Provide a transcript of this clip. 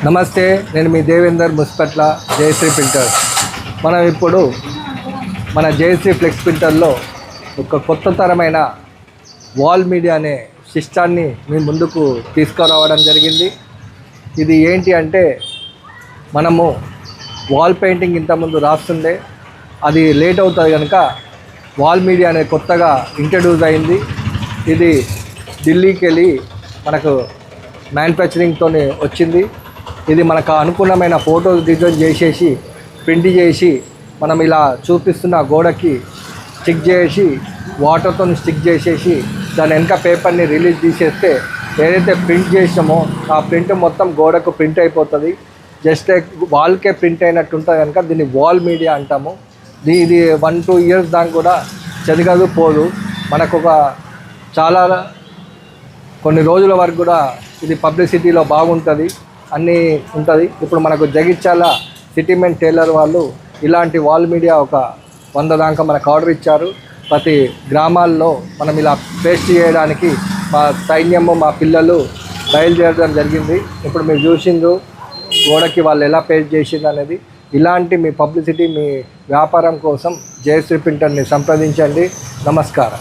నమస్తే, నేను మీ దేవేందర్ ముస్పట్ల జయశ్రీ ప్రింటర్స్. మనం ఇప్పుడు మన జయశ్రీ ఫ్లెక్స్ ప్రింటర్లో ఒక కొత్త తరమైన వాల్ మీడియా అనే సిస్టాన్ని మీ ముందుకు తీసుకురావడం జరిగింది. ఇది ఏంటి అంటే, మనము వాల్ పెయింటింగ్ ఇంతకుముందు రాస్తుండే, అది లేట్ అవుతుంది కనుక వాల్ మీడియా అనే కొత్తగా ఇంట్రడ్యూస్ అయింది. ఇది ఢిల్లీకి వెళ్ళి మనకు మ్యానుఫ్యాక్చరింగ్తో వచ్చింది. ఇది మనకు అనుకూలమైన ఫోటోస్ డిజైన్ చేసేసి ప్రింట్ చేసి మనం ఇలా చూపిస్తున్న గోడకి స్టిక్ చేసి వాటర్తో స్టిక్ చేసేసి దాని వెనక పేపర్ని రిలీజ్ తీసేస్తే ఏదైతే ప్రింట్ చేసామో ఆ ప్రింట్ మొత్తం గోడకు ప్రింట్ అయిపోతుంది. జస్ట్ వాల్కే ప్రింట్ అయినట్టు ఉంటుంది కనుక దీన్ని వాల్ మీడియా అంటాము. ఇది 1-2 ఇయర్స్ దాకా కూడా చెదగదు పోదు. మనకు ఒక చాలా కొన్ని రోజుల వరకు కూడా ఇది పబ్లిసిటీలో బాగుంటుంది, అన్నీ ఉంటుంది. ఇప్పుడు మనకు జగిత్యాల సిటీమెన్ టైలర్ వాళ్ళు ఇలాంటి వాల్ మీడియా ఒక 100 దాకా మనకు ఆర్డర్ ఇచ్చారు. ప్రతి గ్రామాల్లో మనం ఇలా పేస్ట్ చేయడానికి మా సైన్యము మా పిల్లలు బయలుదేరడం జరిగింది. ఇప్పుడు మీరు చూసిండ్రు గోడకి వాళ్ళు ఎలా పేస్ట్ చేసింది అనేది. ఇలాంటి మీ పబ్లిసిటీ మీ వ్యాపారం కోసం జయశ్రీ ప్రింటర్ని సంప్రదించండి. నమస్కారం.